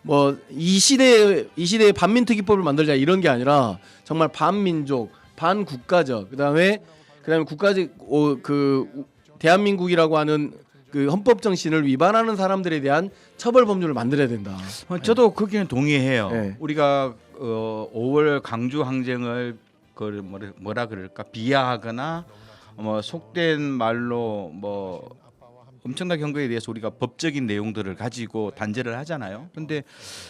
뭐 이 시대에 반민특위법을 만들자 이런 게 아니라 정말 반민족, 반국가적, 그다음에 국가적 대한민국이라고 하는 그 헌법 정신을 위반하는 사람들에 대한 처벌 법률을 만들어야 된다. 저도 거기는 동의해요. 네. 우리가 5월 강주 항쟁을 뭐라 그럴까 비하하거나 뭐 속된 말로 뭐 엄청난 경고에 대해서 우리가 법적인 내용들을 가지고 단죄를 하잖아요. 근데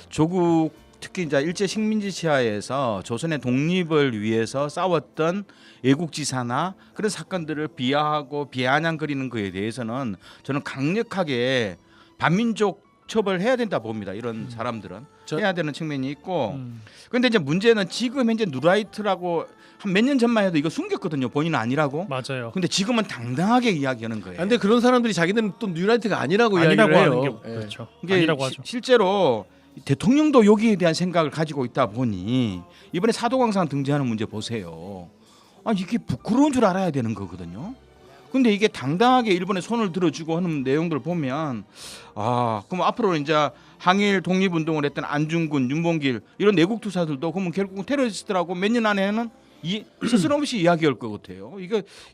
조국 특히 이제 일제 식민지 시하에서 조선의 독립을 위해서 싸웠던 애국지사나 그런 사건들을 비하하고 비아냥거리는 거에 대해서는 저는 강력하게 반민족 처벌해야 된다 봅니다. 이런 사람들은 해야 되는 측면이 있고. 그런데 이제 문제는 지금 현재 누라이트라고 한 몇 년 전만 해도 이거 숨겼거든요. 본인은 아니라고. 맞아요. 근데 지금은 당당하게 이야기하는 거예요. 근데 그런 사람들이 자기들은 또 뉴라이트가 아니라고 이야기를 하는 해요. 게 예. 그렇죠. 이게 아니라고 하죠. 실제로 대통령도 여기에 대한 생각을 가지고 있다 보니 이번에 사도광산 등재하는 문제 보세요. 이게 부끄러운 줄 알아야 되는 거거든요. 근데 이게 당당하게 일본에 손을 들어주고 하는 내용들을 보면 그럼 앞으로 이제 항일 독립운동을 했던 안중근, 윤봉길 이런 내국 투사들도 그러면 결국은 테러리스트라고 몇 년 안에는 스스럼 없이 이야기할 것 같아요.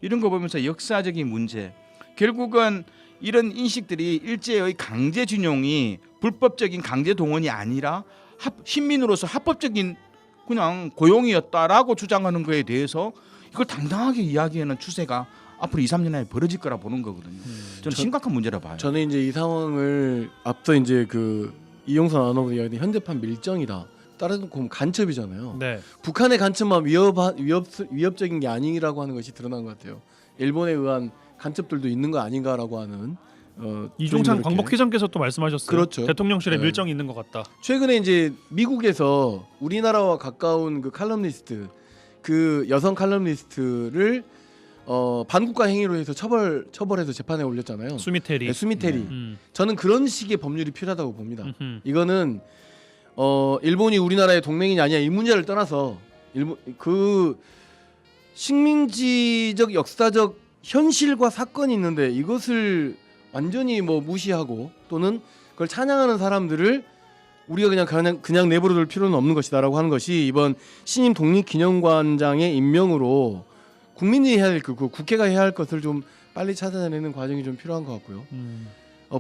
이런 거 보면서 역사적인 문제, 결국은 이런 인식들이 일제의 강제준용이 불법적인 강제 동원이 아니라 신민으로서 합법적인 그냥 고용이었다라고 주장하는 거에 대해서 이걸 당당하게 이야기하는 추세가 앞으로 2, 3년 안에 벌어질 거라 보는 거거든요. 저는 심각한 문제라 봐요. 저는 이제 이 상황을 앞서 이제 그 이용선 아나운서 이야기한 현대판 밀정이다. 따라서 보면 간첩이잖아요. 네. 북한의 간첩만 위협적인 게 아니라고 하는 것이 드러난 것 같아요. 일본에 의한 간첩들도 있는 거 아닌가라고 하는 이종찬 이렇게. 광복회장께서 또 말씀하셨어요. 그렇죠. 대통령실에 네. 밀정이 있는 것 같다. 최근에 이제 미국에서 우리나라와 가까운 그 칼럼니스트, 그 여성 칼럼니스트를 반국가 행위로 해서 처벌해서 재판에 올렸잖아요. 수미테리. 네, 수미테리. 저는 그런 식의 법률이 필요하다고 봅니다. 이거는 일본이 우리나라의 동맹이냐 아니냐 이 문제를 떠나서 그 식민지적 역사적 현실과 사건이 있는데 이것을 완전히 뭐 무시하고 또는 그걸 찬양하는 사람들을 우리가 그냥 내버려둘 필요는 없는 것이다라고 하는 것이 이번 신임 독립기념관장의 임명으로 국민이 해야 될 그 국회가 해야 할 것을 좀 빨리 찾아내는 과정이 좀 필요한 것 같고요.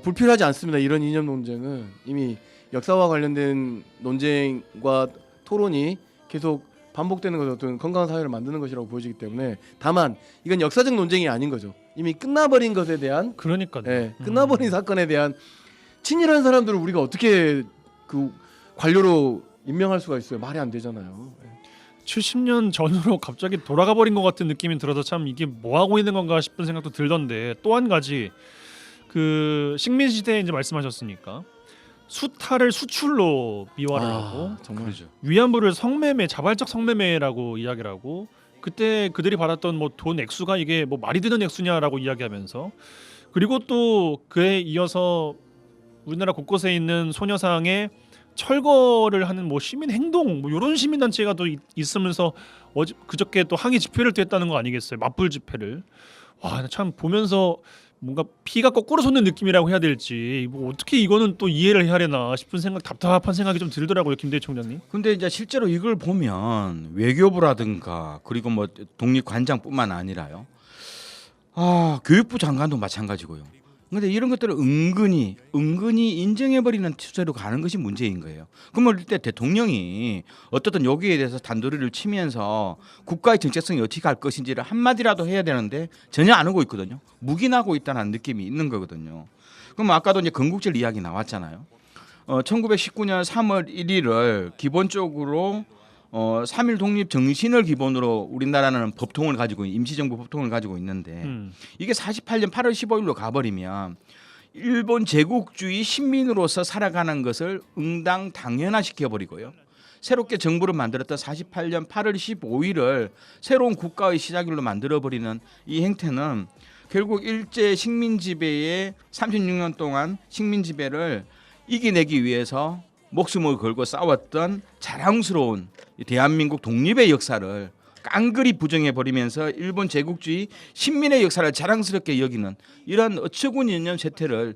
불필요하지 않습니다. 이런 이념 논쟁은 이미 역사와 관련된 논쟁과 토론이 계속 반복되는 것은 어떤 건강한 사회를 만드는 것이라고 보여지기 때문에, 다만 이건 역사적 논쟁이 아닌 거죠. 이미 끝나버린 것에 대한, 그러니까요. 끝나버린 사건에 대한 친일한 사람들을 우리가 어떻게 그 관료로 임명할 수가 있어요? 말이 안 되잖아요. 70년 전으로 갑자기 돌아가 버린 것 같은 느낌이 들어서 참 이게 뭐 하고 있는 건가 싶은 생각도 들던데, 또 한 가지 그 식민지대 이제 말씀하셨으니까 수탈을 수출로 미화를 하고 정말 그렇죠. 위안부를 성매매, 자발적 성매매라고 이야기를 하고 그때 그들이 받았던 뭐 돈 액수가 이게 뭐 말이 되는 액수냐라고 이야기하면서 그리고 또 그에 이어서 우리나라 곳곳에 있는 소녀상에 철거를 하는 뭐 시민 행동 뭐 이런 시민 단체가 또 있으면서 그저께 또 항의 집회를 또 했다는 거 아니겠어요? 맞불 집회를. 와, 참 보면서 뭔가 피가 거꾸로 솟는 느낌이라고 해야 될지 뭐 어떻게 이거는 또 이해를 해야 되나 싶은 생각, 답답한 생각이 좀 들더라고요, 김대희 총장님. 근데 이제 실제로 이걸 보면 외교부라든가 그리고 뭐 독립관장뿐만 아니라요. 교육부 장관도 마찬가지고요. 근데 이런 것들을 은근히 인정해버리는 추세로 가는 것이 문제인 거예요. 그러면 이때 대통령이 어떻든 여기에 대해서 단도리를 치면서 국가의 정체성이 어떻게 갈 것인지를 한마디라도 해야 되는데 전혀 안 하고 있거든요. 묵인하고 있다는 느낌이 있는 거거든요. 그럼 아까도 이제 건국절 이야기 나왔잖아요. 1919년 3월 1일을 기본적으로 3.1 독립 정신을 기본으로 우리나라는 법통을 가지고 임시정부 법통을 가지고 있는데 이게 48년 8월 15일로 가버리면 일본 제국주의 식민으로서 살아가는 것을 응당 당연화시켜 버리고요. 새롭게 정부를 만들었던 48년 8월 15일을 새로운 국가의 시작일로 만들어 버리는 이 행태는 결국 일제 식민 지배의 36년 동안 식민 지배를 이겨내기 위해서 목숨을 걸고 싸웠던 자랑스러운 대한민국 독립의 역사를 깡그리 부정해 버리면서 일본 제국주의 식민의 역사를 자랑스럽게 여기는 이런 어처구니없는 세태를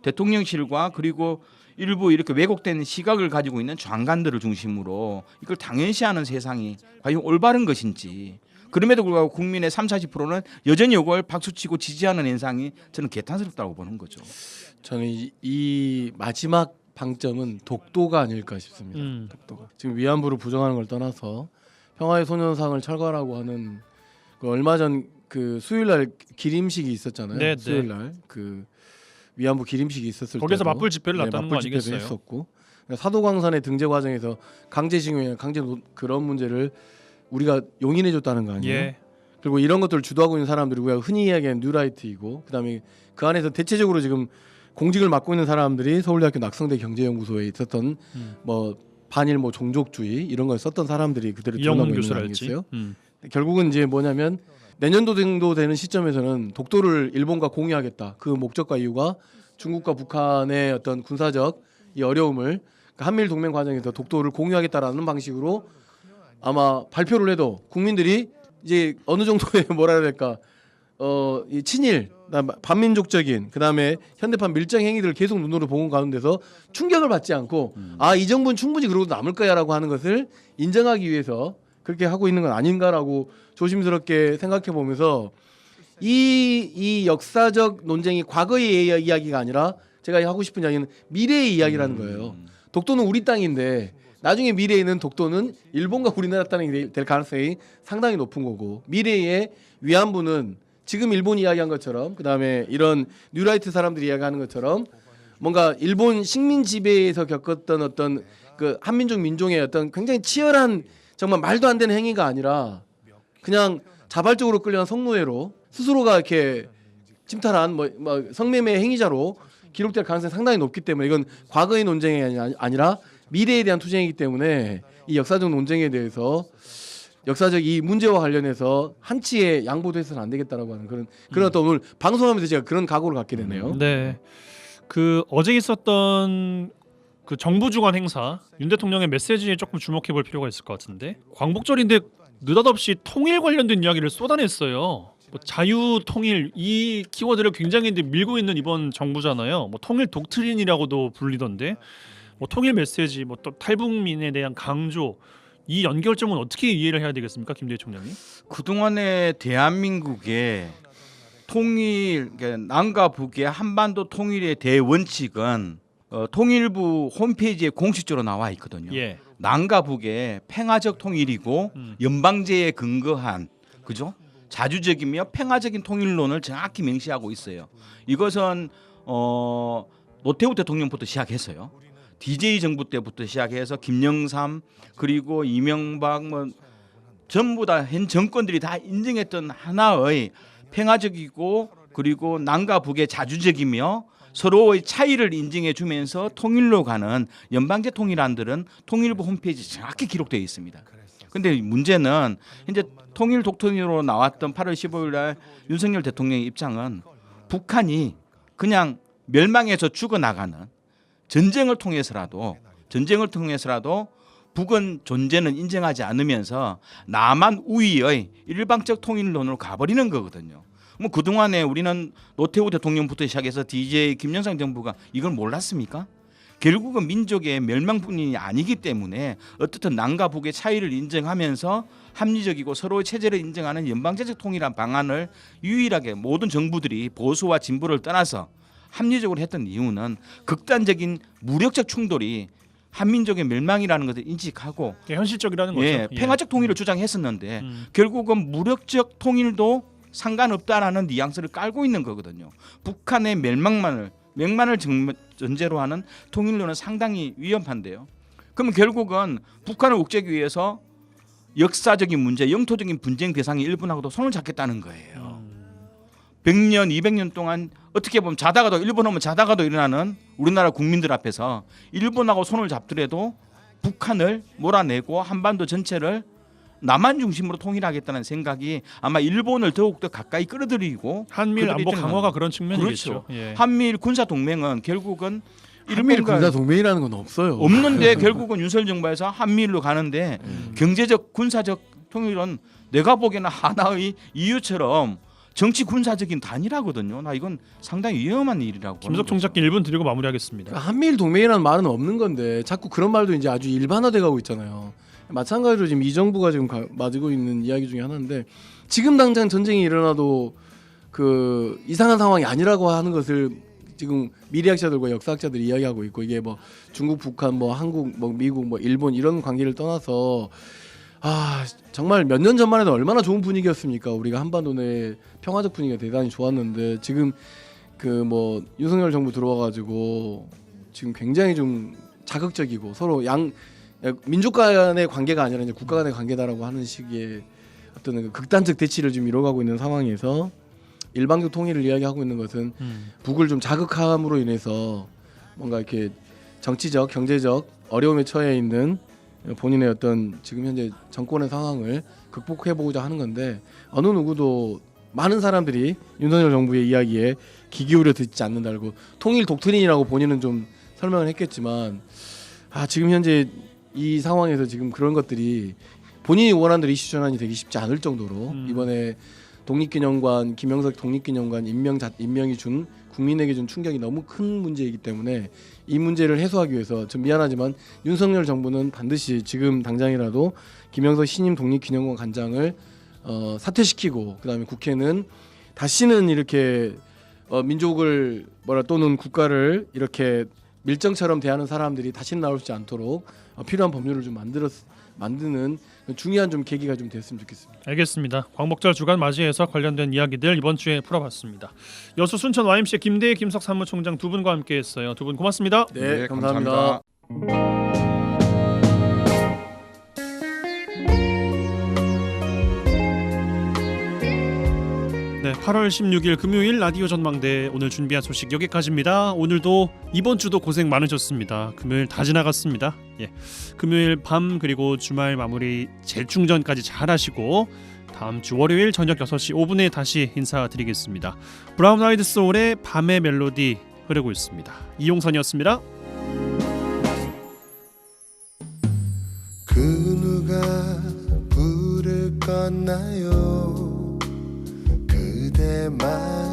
대통령실과 그리고 일부 이렇게 왜곡된 시각을 가지고 있는 장관들을 중심으로 이걸 당연시하는 세상이 과연 올바른 것인지, 그럼에도 불구하고 국민의 30-40%는 여전히 이걸 박수치고 지지하는 현상이 저는 개탄스럽다고 보는 거죠. 저는 이 마지막 방점은 독도가 아닐까 싶습니다. 독도가 지금 위안부를 부정하는 걸 떠나서 평화의 소녀상을 철거하라고 하는 그 얼마 전 그 수요일날 기림식이 있었잖아요. 네, 수요일날 그 위안부 기림식이 있었을 거기서 때도 맞불 집회를 놨다는 거 맞불 집회도 아니겠어요? 했었고 사도광산의 등재 과정에서 강제징용이나 그런 문제를 우리가 용인해줬다는 거 아니에요? 예. 그리고 이런 것들을 주도하고 있는 사람들이 우리가 흔히 이야기하는 뉴라이트이고 그다음에 그 안에서 대체적으로 지금 공직을 맡고 있는 사람들이 서울대학교 낙성대 경제연구소에 있었던 뭐 반일 뭐 종족주의 이런 걸 썼던 사람들이 그대로 드러나고 있는 거 아니겠어요? 결국은 이제 뭐냐면 내년도 정도 되는 시점에서는 독도를 일본과 공유하겠다. 그 목적과 이유가 중국과 북한의 어떤 군사적 이 어려움을 한미일 동맹 과정에서 독도를 공유하겠다라는 방식으로 아마 발표를 해도 국민들이 이제 어느 정도의 뭐라 해야 될까 이 친일, 반민족적인 그다음에 현대판 밀정 행위들을 계속 눈으로 보고 가는 데서 충격을 받지 않고 이 정부는 충분히 그러고 남을 거야라고 하는 것을 인정하기 위해서 그렇게 하고 있는 건 아닌가라고 조심스럽게 생각해 보면서 이 역사적 논쟁이 과거의 이야기가 아니라 제가 하고 싶은 이야기는 미래의 이야기라는 거예요. 독도는 우리 땅인데 나중에 미래에는 독도는 일본과 우리나라 땅이 될 가능성이 상당히 높은 거고, 미래의 위안부는 지금 일본이 이야기한 것처럼 그다음에 이런 뉴라이트 사람들이 이야기하는 것처럼 뭔가 일본 식민 지배에서 겪었던 어떤 그 한민족 민족의 어떤 굉장히 치열한 정말 말도 안 되는 행위가 아니라 그냥 자발적으로 끌려간 성노예로 스스로가 이렇게 침탈한 뭐 성매매 행위자로 기록될 가능성이 상당히 높기 때문에 이건 과거의 논쟁이 아니라 미래에 대한 투쟁이기 때문에 이 역사적 논쟁에 대해서 역사적 이 문제와 관련해서 한치의 양보도 해서는 안 되겠다라고 하는 그런 어떤 오늘 방송하면서 제가 그런 각오를 갖게 되네요. 네. 그 어제 있었던 그 정부 주관 행사 윤 대통령의 메시지에 조금 주목해 볼 필요가 있을 것 같은데, 광복절인데 느닷없이 통일 관련된 이야기를 쏟아냈어요. 뭐 자유 통일 이 키워드를 굉장히 밀고 있는 이번 정부잖아요. 뭐 통일 독트린이라고도 불리던데, 뭐 통일 메시지, 뭐 또 탈북민에 대한 강조, 이 연결점은 어떻게 이해를 해야 되겠습니까, 김대희 총장님? 그동안의 대한민국의 통일, 남과 북의 한반도 통일의 대원칙은 통일부 홈페이지에 공식적으로 나와 있거든요. 예. 남과 북의 평화적 통일이고 연방제에 근거한, 그죠? 자주적이며 평화적인 통일론을 정확히 명시하고 있어요. 이것은 노태우 대통령부터 시작했어요. DJ 정부 때부터 시작해서 김영삼 그리고 이명박 뭐 전부 다 현 정권들이 다 인정했던 하나의 평화적이고 그리고 남과 북의 자주적이며 서로의 차이를 인정해 주면서 통일로 가는 연방제 통일안들은 통일부 홈페이지에 정확히 기록되어 있습니다. 그런데 문제는 현재 통일 독트린으로 나왔던 8월 15일 날 윤석열 대통령의 입장은 북한이 그냥 멸망해서 죽어나가는 전쟁을 통해서라도 북은 존재는 인정하지 않으면서 남한 우위의 일방적 통일론으로 가버리는 거거든요. 뭐 그동안에 우리는 노태우 대통령부터 시작해서 DJ 김영삼 정부가 이걸 몰랐습니까? 결국은 민족의 멸망뿐이 아니기 때문에 어떻든 남과 북의 차이를 인정하면서 합리적이고 서로의 체제를 인정하는 연방제적 통일한 방안을 유일하게 모든 정부들이 보수와 진보를 떠나서 합리적으로 했던 이유는 극단적인 무력적 충돌이 한민족의 멸망이라는 것을 인식하고 현실적이라는 거죠. 평화적 통일을 주장했었는데 결국은 무력적 통일도 상관없다라는 뉘앙스를 깔고 있는 거거든요. 북한의 멸망만을 전제로 하는 통일론은 상당히 위험한데요. 그러면 결국은 북한을 억제하기 위해서 역사적인 문제, 영토적인 분쟁 대상이 일본하고도 손을 잡겠다는 거예요. 100년, 200년 동안 어떻게 보면 일본 오면 자다가도 일어나는 우리나라 국민들 앞에서 일본하고 손을 잡더라도 북한을 몰아내고 한반도 전체를 남한 중심으로 통일하겠다는 생각이 아마 일본을 더욱더 가까이 끌어들이고 한미일 안보 강화가 그런 측면이겠죠. 그렇죠. 한미일 군사 동맹은 결국은 한미일 군사 동맹이라는 건 없어요. 없는데 결국은 윤석열 정부에서 한미일로 가는데 경제적 군사적 통일은 내가 보기에는 하나의 이유처럼 정치 군사적인 단일화거든요. 나 이건 상당히 위험한 일이라고. 김석 총장께 1분 드리고 마무리하겠습니다. 한미일 동맹이라는 말은 없는 건데 자꾸 그런 말도 이제 아주 일반화돼가고 있잖아요. 마찬가지로 지금 이 정부가 지금 맞고 있는 이야기 중에 하나인데 지금 당장 전쟁이 일어나도 그 이상한 상황이 아니라고 하는 것을 지금 미래학자들과 역사학자들이 이야기하고 있고 이게 뭐 중국, 북한, 뭐 한국, 뭐 미국, 뭐 일본 이런 관계를 떠나서 정말 몇 년 전만 해도 얼마나 좋은 분위기였습니까? 우리가 한반도 내 평화적 분위기가 대단히 좋았는데 지금 그 뭐 윤석열 정부 들어와가지고 지금 굉장히 좀 자극적이고 서로 민족 간의 관계가 아니라 이제 국가 간의 관계다라고 하는 식의 어떤 그 극단적 대치를 지금 이뤄가고 있는 상황에서 일방적 통일을 이야기하고 있는 것은 북을 좀 자극함으로 인해서 뭔가 이렇게 정치적, 경제적 어려움에 처해 있는 본인의 어떤 지금 현재 정권의 상황을 극복해보고자 하는 건데 어느 누구도 많은 사람들이 윤석열 정부의 이야기에 귀 기울여 듣지 않는다고 통일 독트린이라고 본인은 좀 설명을 했겠지만 지금 현재 이 상황에서 지금 그런 것들이 본인이 원하는 대로 이슈 전환이 되기 쉽지 않을 정도로 이번에 독립기념관, 김영석 독립기념관 임명이 준 국민에게 준 충격이 너무 큰 문제이기 때문에 이 문제를 해소하기 위해서 좀 미안하지만 윤석열 정부는 반드시 지금 당장이라도 김영석 신임 독립기념관 관장을 사퇴시키고 그다음에 국회는 다시는 이렇게 민족을 또는 국가를 이렇게 밀정처럼 대하는 사람들이 다시는 나올 수 않도록 필요한 법률을 좀 만드는 중요한 좀 계기가 좀 됐으면 좋겠습니다. 알겠습니다. 광복절 주간 맞이해서 관련된 이야기들 이번 주에 풀어봤습니다. 여수 순천 YMCA 김대희 김석 사무총장 두 분과 함께했어요. 두 분 고맙습니다. 네, 감사합니다. 네, 8월 16일 금요일 라디오 전망대 오늘 준비한 소식 여기까지입니다. 오늘도 이번 주도 고생 많으셨습니다. 금요일 다 지나갔습니다. 금요일 밤 그리고 주말 마무리 재충전까지 잘 하시고 다음 주 월요일 저녁 6시 5분에 다시 인사드리겠습니다. 브라운 아이드 소울의 밤의 멜로디 흐르고 있습니다. 이용선이었습니다. 그 누가 부를 건나요? 그대만